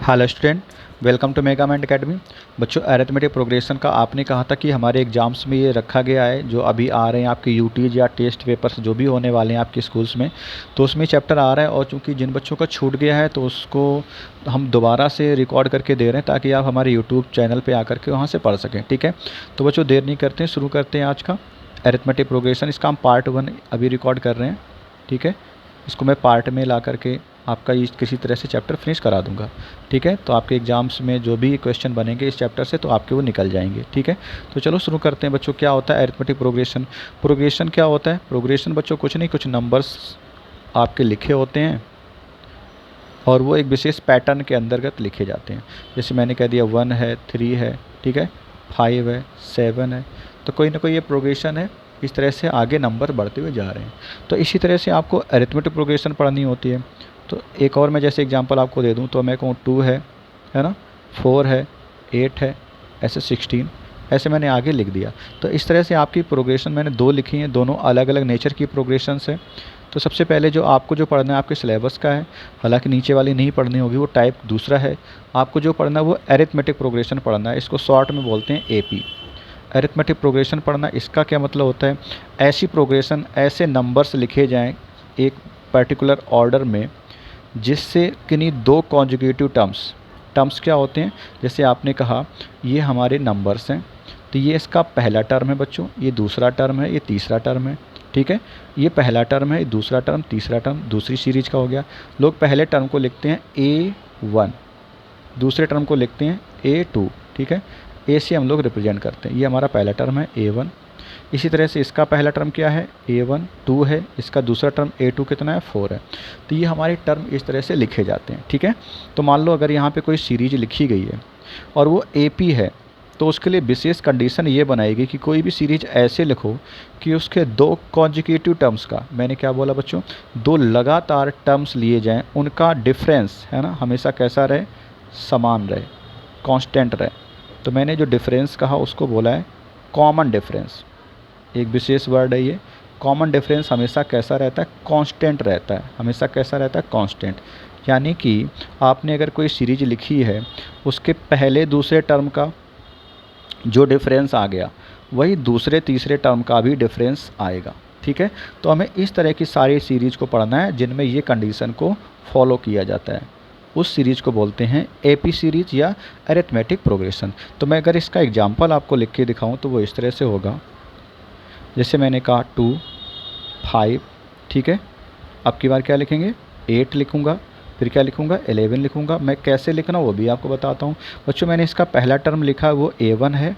Hello student, welcome to Megamind academy. बच्चों, arithmetic progression का आपने कहा था कि हमारे एग्जाम्स में ये रखा गया है, जो अभी आ रहे हैं आपके यूटीज या टेस्ट पेपर्स जो भी होने वाले हैं आपके स्कूल्स में, तो उसमें चैप्टर आ रहा है। और चूंकि जिन बच्चों का छूट गया है तो उसको हम दोबारा से रिकॉर्ड करके दे रहे हैं ताकि आप हमारे यूट्यूब चैनल पर आकर के वहाँ से पढ़ सकें। ठीक है, तो बच्चों देर नहीं करते हैं, शुरू करते हैं आज का अरिथमेटिक प्रोग्रेशन। इसका हम पार्ट 1 अभी रिकॉर्ड कर रहे हैं। ठीक है, इसको मैं पार्ट में ला करके आपका ये किसी तरह से चैप्टर फिनिश करा दूंगा। ठीक है, तो आपके एग्जाम्स में जो भी क्वेश्चन बनेंगे इस चैप्टर से तो आपके वो निकल जाएंगे। ठीक है, तो चलो शुरू करते हैं बच्चों। क्या होता है अरिथमेटिक प्रोग्रेशन? प्रोग्रेशन क्या होता है? प्रोग्रेशन बच्चों कुछ नहीं, कुछ नंबर्स आपके लिखे होते हैं और वो एक विशेष पैटर्न के अंतर्गत लिखे जाते हैं। जैसे मैंने कह दिया 1 है, 3 है, ठीक है, 5 है, 7 है, तो कोई ना कोई ये प्रोग्रेशन है। इस तरह से आगे नंबर बढ़ते हुए जा रहे हैं। तो इसी तरह से आपको अरिथमेटिक प्रोग्रेशन पढ़नी होती है। तो एक और मैं जैसे एग्जांपल आपको दे दूं तो मैं कहूँ 2 है ना, 4 है, 8 है, ऐसे 16, ऐसे मैंने आगे लिख दिया। तो इस तरह से आपकी प्रोग्रेशन मैंने 2 लिखी हैं, दोनों अलग अलग नेचर की प्रोग्रेशंस है। तो सबसे पहले जो आपको जो पढ़ना है आपके सिलेबस का है, हालांकि नीचे वाली नहीं पढ़नी होगी, वो टाइप दूसरा है। आपको जो पढ़ना है वो अरिथमेटिक प्रोग्रेशन पढ़ना है। इसको शॉर्ट में बोलते हैं एपी, अरिथमेटिक प्रोग्रेशन पढ़ना। इसका क्या मतलब होता है? ऐसी प्रोग्रेशन, ऐसे नंबर्स लिखे जाएं एक पर्टिकुलर ऑर्डर में जिससे किन्हीं 2 कॉन्जुगेटिव टर्म्स क्या होते हैं? जैसे आपने कहा ये हमारे नंबर्स हैं, तो ये इसका पहला टर्म है बच्चों, ये दूसरा टर्म है, ये तीसरा टर्म है। ठीक है, ये पहला टर्म है, दूसरा टर्म, तीसरा टर्म, दूसरी सीरीज का हो गया। लोग पहले टर्म को लिखते हैं A1, दूसरे टर्म को लिखते हैं A2। ठीक है, ए से हम लोग रिप्रेजेंट करते हैं, ये हमारा पहला टर्म है A1। इसी तरह से इसका पहला टर्म क्या है? A1 2 है, इसका दूसरा टर्म A2 कितना है? 4 है। तो ये हमारे टर्म इस तरह से लिखे जाते हैं। ठीक है, तो मान लो अगर यहाँ पे कोई सीरीज लिखी गई है और वो AP है, तो उसके लिए विशेष कंडीशन ये बनाएगी कि कोई भी सीरीज ऐसे लिखो कि उसके 2 कॉन्जिक्यूटिव टर्म्स का, मैंने क्या बोला बच्चों, 2 लगातार टर्म्स लिए जाएँ, उनका डिफरेंस है ना हमेशा कैसा रहे? समान रहे, कांस्टेंट रहे। तो मैंने जो डिफरेंस कहा उसको बोला है कॉमन डिफरेंस। एक विशेष वर्ड है ये। कॉमन डिफरेंस हमेशा कैसा रहता है? कांस्टेंट रहता है। हमेशा कैसा रहता है? कांस्टेंट। यानी कि आपने अगर कोई सीरीज लिखी है, उसके पहले दूसरे टर्म का जो डिफरेंस आ गया वही दूसरे तीसरे टर्म का भी डिफरेंस आएगा। ठीक है, तो हमें इस तरह की सारी सीरीज को पढ़ना है जिनमें ये कंडीशन को फॉलो किया जाता है। उस सीरीज को बोलते हैं एपी सीरीज या अरिथमेटिक प्रोग्रेशन। तो मैं अगर इसका एग्जांपल आपको लिख के दिखाऊं तो वो इस तरह से होगा। जैसे मैंने कहा 2, 5, ठीक है, अब की बार क्या लिखेंगे? 8 लिखूंगा, फिर क्या लिखूंगा? 11 लिखूंगा। मैं कैसे लिखना वो भी आपको बताता हूँ। बच्चों, मैंने इसका पहला टर्म लिखा वो A1 है,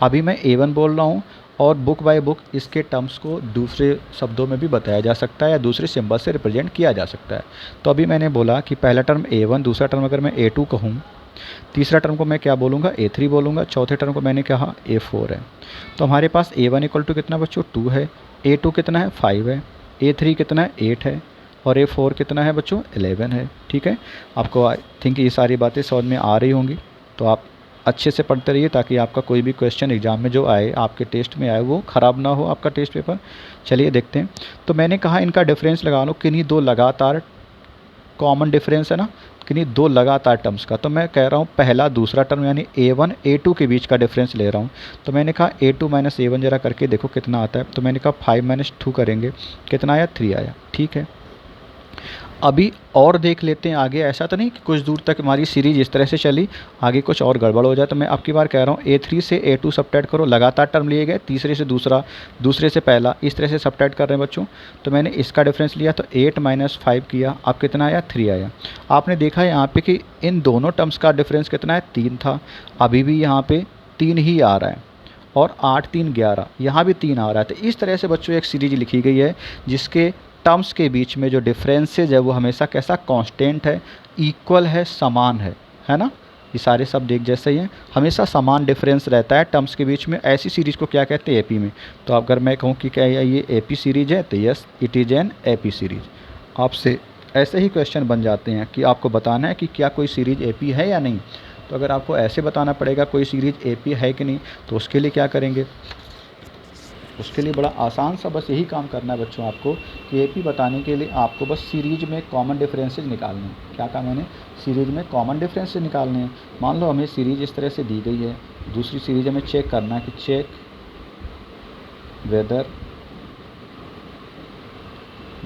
अभी मैं A1 बोल रहा हूँ। और बुक बाय बुक इसके टर्म्स को दूसरे शब्दों में भी बताया जा सकता है या दूसरे सिंबल से रिप्रेजेंट किया जा सकता है। तो अभी मैंने बोला कि पहला टर्म A1, दूसरा टर्म अगर मैं A2 कहूँ, तीसरा टर्म को मैं क्या बोलूँगा? A3 बोलूँगा, चौथे टर्म को मैंने कहा A4 है। तो हमारे पास A1 इक्वल टू कितना बच्चों? 2 है, A2 कितना है? 5 है, A3 कितना है? 8 है, और A4 कितना है बच्चों? 11 है। ठीक है, आपको आई थिंक ये सारी बातें समझ में आ रही होंगी। तो आप अच्छे से पढ़ते रहिए ताकि आपका कोई भी क्वेश्चन एग्जाम में जो आए, आपके टेस्ट में आए, वो ख़राब ना हो आपका टेस्ट पेपर। चलिए देखते हैं। तो मैंने कहा इनका डिफरेंस लगा लो, किन्हीं 2 लगातार, कॉमन डिफरेंस है ना, किन्हीं 2 लगातार टर्म्स का। तो मैं कह रहा हूँ पहला दूसरा टर्म यानी A1 A2 के बीच का डिफरेंस ले रहा हूँ। तो मैंने कहा A2 माइनस A1 जरा करके देखो कितना आता है। तो मैंने कहा 5 माइनस 2 करेंगे, कितना आया? 3 आया। ठीक है, अभी और देख लेते हैं आगे। ऐसा तो नहीं कि कुछ दूर तक हमारी सीरीज इस तरह से चली, आगे कुछ और गड़बड़ हो जाए। तो मैं अब की बार कह रहा हूँ A3 से A2 सब्ट्रैक्ट करो, लगातार टर्म लिए गए, तीसरे से दूसरा, दूसरे से पहला, इस तरह से सब्ट्रैक्ट कर रहे हैं बच्चों। तो मैंने इसका डिफरेंस लिया तो 8 माइनस 5 किया, अब कितना आया? 3 आया। आपने देखा यहाँ पे कि इन दोनों टर्म्स का डिफरेंस कितना है? 3 था, अभी भी यहाँ पे 3 ही आ रहा है, और 8 3 11, यहाँ भी 3 आ रहा है। तो इस तरह से बच्चों एक सीरीज लिखी गई है जिसके टर्म्स के बीच में जो डिफरेंसेज है वो हमेशा कैसा? कांस्टेंट है, इक्वल है, समान है ना। ये सारे शब्द एक जैसे ही हैं, हमेशा समान डिफरेंस रहता है टर्म्स के बीच में। ऐसी सीरीज को क्या कहते हैं? एपी में। तो अगर मैं कहूँ कि क्या ये एपी सीरीज है तो yes, it is an AP series. आपसे ऐसे ही क्वेश्चन बन जाते हैं कि आपको बताना है कि क्या कोई सीरीज एपी है या नहीं। तो अगर आपको ऐसे बताना पड़ेगा कोई सीरीज एपी है कि नहीं, तो उसके लिए क्या करेंगे? उसके लिए बड़ा आसान सा बस यही काम करना है बच्चों आपको कि एपी बताने के लिए आपको बस सीरीज में कॉमन डिफरेंसेस निकालने हैं। क्या काम है? सीरीज में कॉमन डिफरेंसेस निकालने हैं। मान लो हमें सीरीज इस तरह से दी गई है, दूसरी सीरीज हमें चेक करना है कि check whether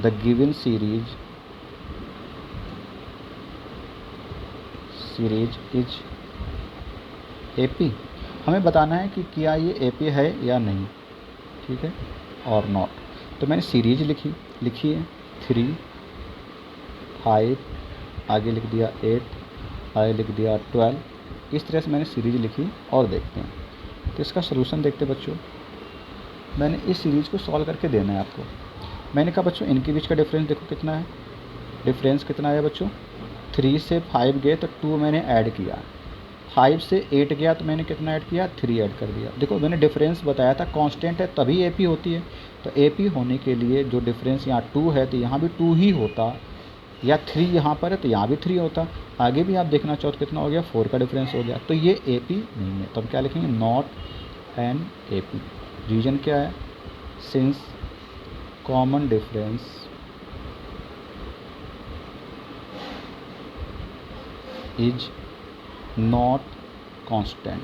the given series is AP. हमें बताना है कि क्या ये एपी है या नहीं, ठीक है, और नॉट। तो मैंने सीरीज लिखी है 3, 5, आगे लिख दिया 8, आगे लिख दिया 12। इस तरह से मैंने सीरीज लिखी और देखते हैं। तो इसका सलूशन देखते हैं बच्चों। मैंने इस सीरीज़ को सॉल्व करके देना है आपको। मैंने कहा बच्चों इनके बीच का डिफरेंस देखो कितना है। डिफरेंस कितना आया बच्चों? 3 से 5 गए तो 2 मैंने ऐड किया, 5 से 8 गया तो मैंने कितना ऐड किया? 3 ऐड कर दिया। देखो मैंने डिफरेंस बताया था कांस्टेंट है तभी एपी होती है। तो एपी होने के लिए जो डिफरेंस यहाँ 2 है तो यहाँ भी 2 ही होता, या 3 यहाँ पर है तो यहाँ भी 3 होता। आगे भी आप देखना चाहो तो कितना हो गया? 4 का डिफरेंस हो गया। तो ये एपी नहीं है। तो हम क्या लिखेंगे? Not an AP. रीजन क्या है? Since common difference is not constant.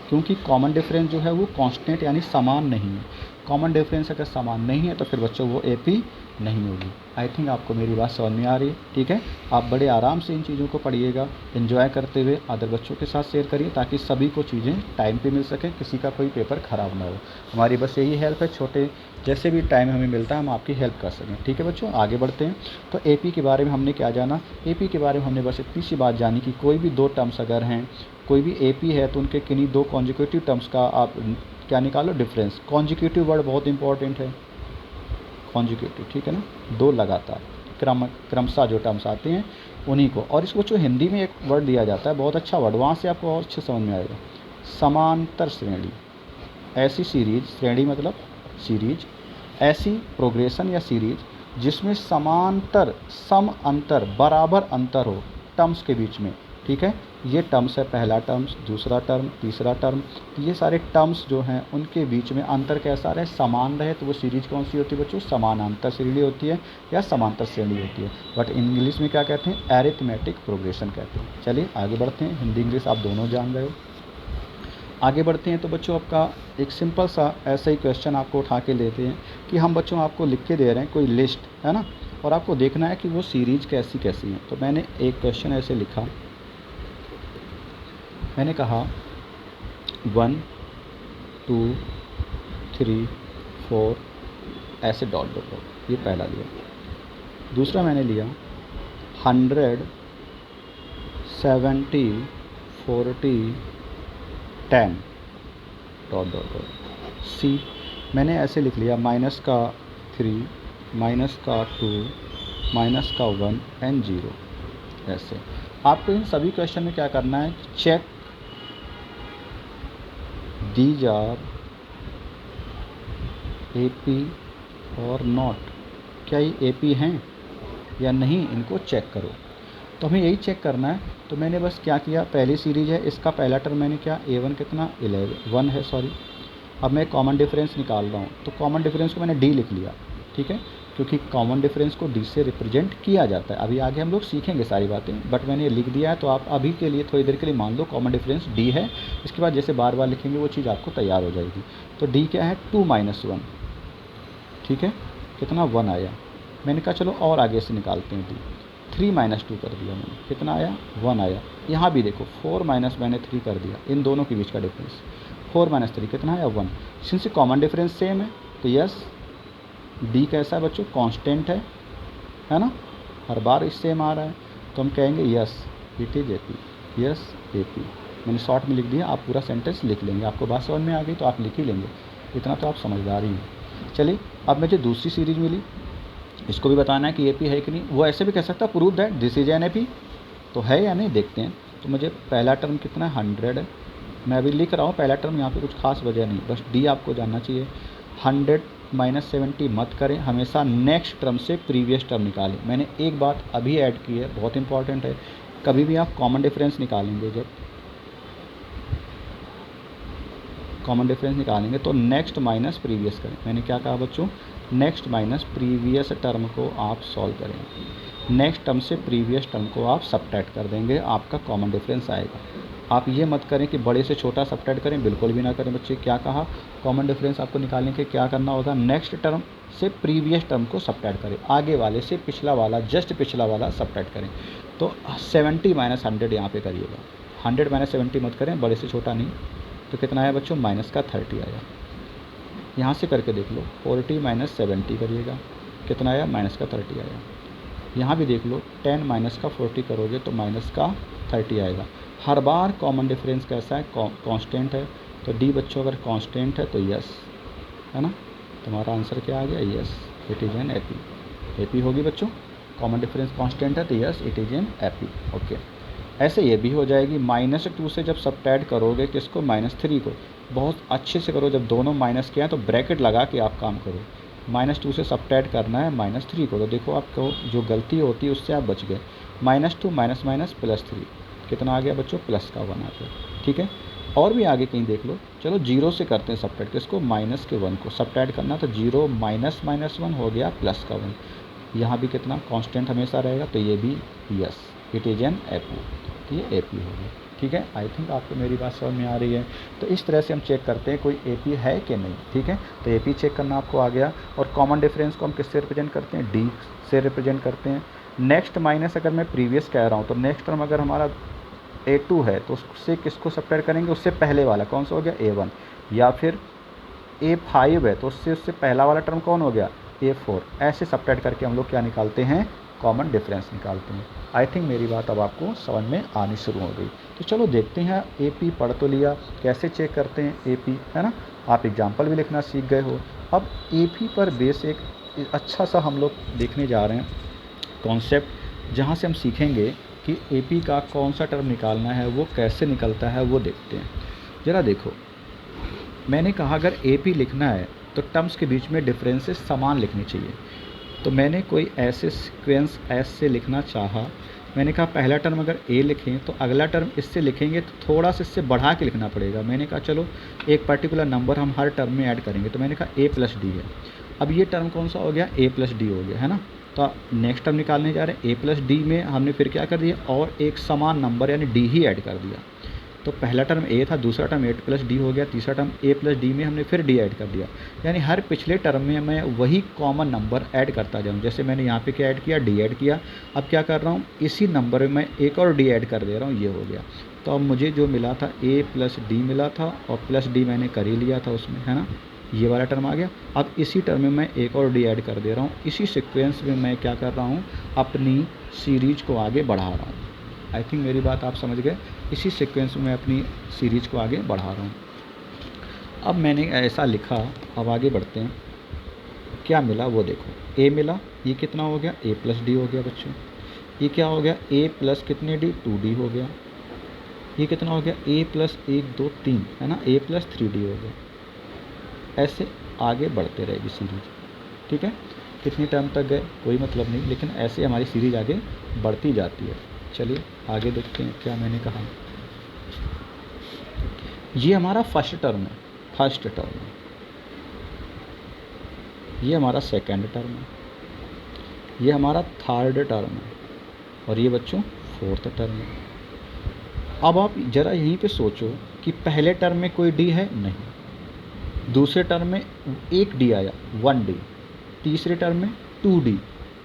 क्योंकि कॉमन डिफरेंस जो है वो कांस्टेंट यानी समान नहीं है। कॉमन डिफरेंस अगर समान नहीं है तो फिर बच्चों वो एपी नहीं होगी। आई थिंक आपको मेरी बात समझ में आ रही है, ठीक है। आप बड़े आराम से इन चीज़ों को पढ़िएगा, एंजॉय करते हुए अदर बच्चों के साथ शेयर करिए ताकि सभी को चीज़ें टाइम पे मिल सके, किसी का कोई पेपर ख़राब ना हो। हमारी बस यही हेल्प है, छोटे जैसे भी टाइम हमें मिलता है हम आपकी हेल्प कर सकें, ठीक है बच्चों। आगे बढ़ते हैं। तो एपी के बारे में हमने क्या जाना? एपी के बारे में हमने बस इतनी सी बात जानी कि कोई भी 2 टर्म्स अगर हैं, कोई भी एपी है तो उनके किन्हीं 2 कॉन्जिक्यूटिव टर्म्स का आप क्या निकालो? डिफरेंस। कॉन्जिक्यूटिव वर्ड बहुत इंपॉर्टेंट है, कॉन्जिक्यूटिव, ठीक है ना, 2 लगातार क्रमशः जो टर्म्स आते हैं उन्हीं को। और इसको जो हिंदी में एक वर्ड दिया जाता है, बहुत अच्छा वर्ड, वहाँ से आपको और अच्छे समझ में आएगा। समांतर श्रेणी। ऐसी सीरीज, श्रेणी मतलब सीरीज, ऐसी प्रोग्रेशन या सीरीज जिसमें समांतर, सम अंतर, बराबर अंतर हो टर्म्स के बीच में, ठीक है। ये टर्म्स है, पहला टर्म्स, दूसरा टर्म, तीसरा टर्म। ये सारे टर्म्स जो हैं उनके बीच में अंतर कैसा रहे? समान रहे। तो वो सीरीज कौन सी होती है बच्चों? समानांतर श्रेणी होती है या समांतर श्रेणी होती है। बट इंग्लिश में क्या कहते हैं? एरिथमेटिक प्रोग्रेशन कहते हैं। चलिए आगे बढ़ते हैं। हिंदी इंग्लिश आप दोनों जान रहे हो। आगे बढ़ते हैं तो बच्चों आपका एक सिंपल सा ऐसा ही क्वेश्चन आपको उठा के लेते हैं कि हम बच्चों आपको लिख के दे रहे हैं कोई लिस्ट, है ना, और आपको देखना है कि वो सीरीज कैसी कैसी है। तो मैंने एक क्वेश्चन ऐसे लिखा, मैंने कहा 1 2 3 4 ऐसे डॉट डॉट डॉट, ये पहला लिया। दूसरा मैंने लिया 100 70 40 10 डॉट डॉट डॉट। सी मैंने ऐसे लिख लिया -3 -2 -1 एंड 0। ऐसे आपको इन सभी क्वेश्चन में क्या करना है? चेक दीज आर एपी और नॉट। क्या ये एपी हैं या नहीं, इनको चेक करो। तो हमें यही चेक करना है। तो मैंने बस क्या किया, पहली सीरीज है, इसका पहला टर्म मैंने क्या, A1 कितना 1 है, सॉरी। अब मैं कॉमन डिफरेंस निकाल रहा हूँ, तो कॉमन डिफरेंस को मैंने D लिख लिया, ठीक है, क्योंकि कॉमन डिफरेंस को D से रिप्रेजेंट किया जाता है। अभी आगे हम लोग सीखेंगे सारी बातें, बट मैंने ये लिख दिया है। तो आप अभी के लिए थोड़ी देर के लिए मान लो कॉमन डिफरेंस D है। इसके बाद जैसे बार बार लिखेंगे वो चीज़ आपको तैयार हो जाएगी। तो D क्या है? 2 - 1, ठीक है, कितना 1 आया। मैंने कहा चलो और आगे से निकालते हैं D। 3 - 2 कर दिया मैंने, कितना आया? 1 आया। यहाँ भी देखो 4 - मैंने 3 कर दिया, इन दोनों के बीच का डिफरेंस 4 - 3 कितना आया? 1। सिंस कॉमन डिफरेंस सेम है तो यस, डी कैसा है बच्चों? कांस्टेंट है ना, हर बार इस सेम आ रहा है, तो हम कहेंगे yes it is AP, yes AP. मैंने शॉर्ट में लिख दिया, आप पूरा सेंटेंस लिख लेंगे। आपको बात समझ में आ गई तो आप लिख ही लेंगे, इतना तो आप समझदार ही हैं। चलिए अब मुझे दूसरी सीरीज मिली, इसको भी बताना है कि एपी है कि नहीं। वो ऐसे भी कह सकता prove that this is an AP, तो है या नहीं देखते हैं। तो मुझे पहला टर्म कितना है? 100 है। मैं अभी लिख रहा हूँ पहला टर्म, यहाँ पे कुछ खास वजह नहीं, बस डी आपको जानना चाहिए। 100 - 70 मत करें, हमेशा नेक्स्ट टर्म से प्रीवियस टर्म निकालें। मैंने एक बात अभी ऐड की है, बहुत इंपॉर्टेंट है। कभी भी आप कॉमन डिफरेंस निकालेंगे, जब कॉमन डिफरेंस निकालेंगे तो नेक्स्ट माइनस प्रीवियस करें। मैंने क्या कहा बच्चों, नेक्स्ट माइनस प्रीवियस टर्म को आप सॉल्व करेंगे, नेक्स्ट टर्म से प्रीवियस टर्म को आप सबट्रैक्ट कर देंगे, आपका कॉमन डिफरेंस आएगा। आप ये मत करें कि बड़े से छोटा सबट्रैक्ट करें, बिल्कुल भी ना करें बच्चे। क्या कहा, कॉमन डिफरेंस आपको निकालने के क्या करना होगा, नेक्स्ट टर्म से प्रीवियस टर्म को सबट्रैक्ट करें, आगे वाले से पिछला वाला, जस्ट पिछला वाला सबट्रैक्ट करें। तो 70 माइनस 100 यहाँ पे करिएगा, 100 माइनस 70 मत करें, बड़े से छोटा नहीं। तो कितना आया बच्चों, माइनस का 30 आया। यहाँ से करके देख लो, 40 माइनस 70 करिएगा, कितना आया, माइनस का 30 आया। यहाँ भी देख लो, 10 माइनस का 40 करोगे तो माइनस का 30 आएगा। हर बार कॉमन डिफरेंस कैसा है, कांस्टेंट है। तो डी बच्चों अगर कांस्टेंट है तो यस है ना, तुम्हारा आंसर क्या आ गया, yes, it is an AP. AP होगी बच्चों, कॉमन डिफरेंस कांस्टेंट है तो yes it is an AP. Okay, ऐसे ये भी हो जाएगी। -2 से जब सबट्रैक्ट करोगे किसको, -3 को, बहुत अच्छे से करो। जब दोनों माइनस के हैं तो ब्रैकेट लगा के आप काम करो। -2 से सबट्रैक्ट करना है -3 को, तो देखो आपको जो गलती होती है उससे आप बच गए। -2 माइनस माइनस +3 कितना आ गया बच्चों, प्लस का 1 आ गया। ठीक है, और भी आगे कहीं देख लो। चलो 0 से करते हैं सबट्रैक्ट, किसको, -1 को सबट्रैक्ट करना, तो 0 माइनस -1 हो गया प्लस का 1। यहाँ भी कितना कांस्टेंट हमेशा रहेगा, तो ये भी yes it is an AP, तो ये एपी होगी। ठीक है, आई थिंक आपको मेरी बात समझ में आ रही है। तो इस तरह से हम चेक करते हैं कोई एपी है कि नहीं। ठीक है, तो एपी चेक करना आपको आ गया। और कॉमन डिफरेंस को हम किससे रिप्रेजेंट करते हैं, डी से रिप्रेजेंट करते हैं। नेक्स्ट माइनस अगर मैं प्रीवियस कह रहा हूँ तो नेक्स्ट टर्म अगर हमारा A2 है तो उससे किसको सबट्रैक्ट करेंगे, उससे पहले वाला कौन सा हो गया, A1। या फिर A5 है तो उससे पहला वाला टर्म कौन हो गया, A4। ऐसे सबट्रैक्ट करके हम लोग क्या निकालते हैं, कॉमन डिफरेंस निकालते हैं। आई थिंक मेरी बात अब आपको समझ में आनी शुरू हो गई। तो चलो देखते हैं, एपी पढ़ तो लिया, कैसे चेक करते हैं एपी, है ना। आप एग्जाम्पल भी लिखना सीख गए हो। अब एपी पर बेस एक अच्छा सा हम लोग देखने जा रहे हैं कॉन्सेप्ट, जहाँ से हम सीखेंगे कि एपी का कौन सा टर्म निकालना है, वो कैसे निकलता है, वो देखते हैं। ज़रा देखो, मैंने कहा अगर एपी लिखना है तो टर्म्स के बीच में डिफरेंसेस समान लिखने चाहिए। तो मैंने कोई ऐसे सीक्वेंस एस से लिखना चाहा, मैंने कहा पहला टर्म अगर ए लिखें तो अगला टर्म इससे लिखेंगे तो थोड़ा सा इससे बढ़ा के लिखना पड़ेगा। मैंने कहा चलो एक पर्टिकुलर नंबर हम हर टर्म में ऐड करेंगे, तो मैंने कहा ए प्लस डी है। अब ये टर्म कौन सा हो गया, ए प्लस डी हो गया, है ना। तो नेक्स्ट टर्म निकालने जा रहे हैं, ए प्लस डी में हमने फिर क्या कर दिया, और एक समान नंबर यानी डी ही ऐड कर दिया। तो पहला टर्म ए था, दूसरा टर्म ए प्लस डी हो गया, तीसरा टर्म ए प्लस डी में हमने फिर डी ऐड कर दिया। यानी हर पिछले टर्म में मैं वही कॉमन नंबर ऐड करता जाऊँ। जैसे मैंने यहाँ पे क्या ऐड किया, डी ऐड किया। अब क्या कर रहा हूँ, इसी नंबर में मैं एक और डी ऐड कर दे रहा हूँ, ये हो गया। तो अब मुझे जो मिला था ए प्लस डी मिला था, और प्लस डी मैंने कर ही लिया था उसमें, है ना। ये वाला टर्म आ गया। अब इसी टर्म में मैं एक और डी ऐड कर दे रहा हूँ। इसी सीक्वेंस में मैं क्या कर रहा हूँ, अपनी सीरीज को आगे बढ़ा रहा हूँ। आई थिंक मेरी बात आप समझ गए। इसी सीक्वेंस में मैं अपनी सीरीज को आगे बढ़ा रहा हूँ। अब मैंने ऐसा लिखा, अब आगे बढ़ते हैं, क्या मिला वो देखो। ए मिला, ये कितना हो गया, ए प्लस डी हो गया बच्चों। ये क्या हो गया, ए प्लस कितने डी, 2D हो गया। ये कितना हो गया, ए प्लस 1 2 3, है ना, ए प्लस 3D हो गया। ऐसे आगे बढ़ते रहेगी सीरीज। ठीक है, कितनी टर्म तक गए कोई मतलब नहीं, लेकिन ऐसे हमारी सीरीज आगे बढ़ती जाती है। चलिए आगे देखते हैं क्या मैंने कहा। ये हमारा फर्स्ट टर्म है, फर्स्ट टर्म है। ये हमारा सेकंड टर्म है, ये हमारा थर्ड टर्म है, और ये बच्चों फोर्थ टर्म है। अब आप ज़रा यहीं पे सोचो कि पहले टर्म में कोई डी है नहीं, दूसरे टर्म में एक डी आया 1D, तीसरे टर्म में 2D,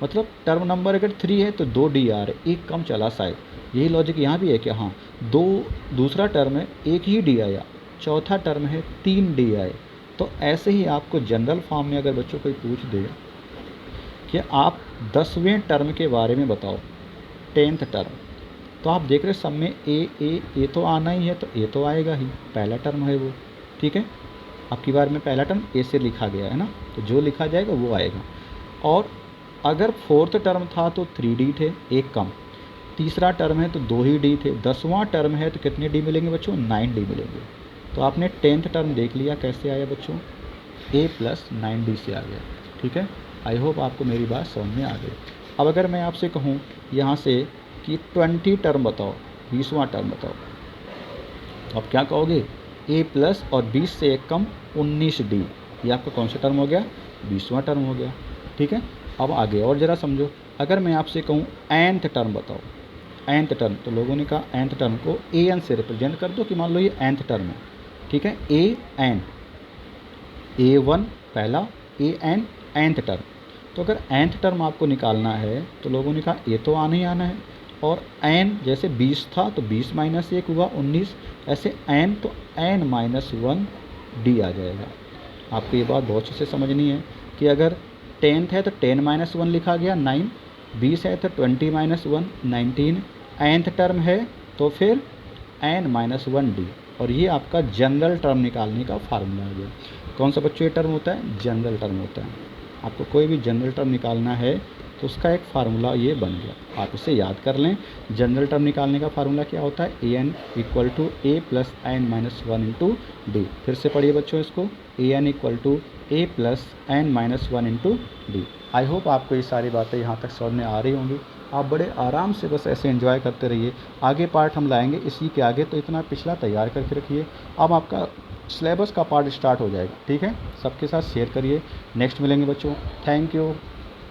मतलब टर्म नंबर अगर 3 है तो 2 डी आ रहे, एक कम चला शायद। यही लॉजिक यहाँ भी है कि हाँ, दूसरा टर्म है एक ही डी आया, चौथा टर्म है 3 डी आए। तो ऐसे ही आपको जनरल फॉर्म में अगर बच्चों कोई पूछ दे कि आप 10वें टर्म के बारे में बताओ, 10th टर्म, तो आप देख रहे सब में ए तो आना ही है, तो ए तो आएगा ही, पहला टर्म है वो। ठीक है, आपकी बार में पहला टर्म ए से लिखा गया है ना, तो जो लिखा जाएगा वो आएगा। और अगर फोर्थ टर्म था तो 3D थे, एक कम, तीसरा टर्म है तो 2 ही डी थे, 10वां टर्म है तो कितने डी मिलेंगे बच्चों, 9D मिलेंगे। तो आपने 10th टर्म देख लिया कैसे आया बच्चों, ए प्लस 9D से आ गया। ठीक है, आई होप आपको मेरी बात समझ में आ गई। अब अगर मैं आपसे कहूँ यहाँ से कि 20 टर्म बताओ, 20वां टर्म बताओ, तो आप क्या कहोगे, ए प्लस और 20 से 1 कम 19D, ये आपका कौन सा टर्म हो गया? 20वां टर्म हो गया। ठीक है, अब आगे और ज़रा समझो। अगर मैं आपसे कहूँ nth टर्म बताओ, nth टर्म, तो लोगों ने कहा nth टर्म को an से रिप्रेजेंट कर दो कि मान लो ये nth टर्म है। ठीक है, an, a1 पहला, an nth टर्म। तो अगर nth टर्म आपको निकालना है तो लोगों ने कहा ए तो आना ही आना है, और n जैसे 20 था तो 20 माइनस 1 हुआ 19, ऐसे n तो n माइनस 1D आ जाएगा। आपको ये बात बहुत अच्छे से समझनी है कि अगर 10th है तो 10 माइनस 1 लिखा गया 9, 20 है तो 20 माइनस 1 19, nth टर्म है तो फिर n माइनस 1D, और ये आपका जनरल टर्म निकालने का फार्मूला है। कौन सा बच्चों ये टर्म होता है? जनरल टर्म होता है। आपको कोई भी जनरल टर्म निकालना है तो उसका एक फार्मूला ये बन गया, आप इसे याद कर लें। जनरल टर्म निकालने का फार्मूला क्या होता है? A n equal to a plus n minus 1 into d. फिर से पढ़िए बच्चों इसको, a n equal to a plus n minus 1 into d. I hope आपको ये सारी बातें यहाँ तक समझ में आ रही होंगी। आप बड़े आराम से बस ऐसे एंजॉय करते रहिए। आगे पार्ट हम लाएंगे इसी के आगे, तो इतना पिछला तैयार करके रखिए। अब आपका सिलेबस का पार्ट स्टार्ट हो जाएगा। ठीक है, सबके साथ शेयर करिए। नेक्स्ट मिलेंगे बच्चों। Thank you.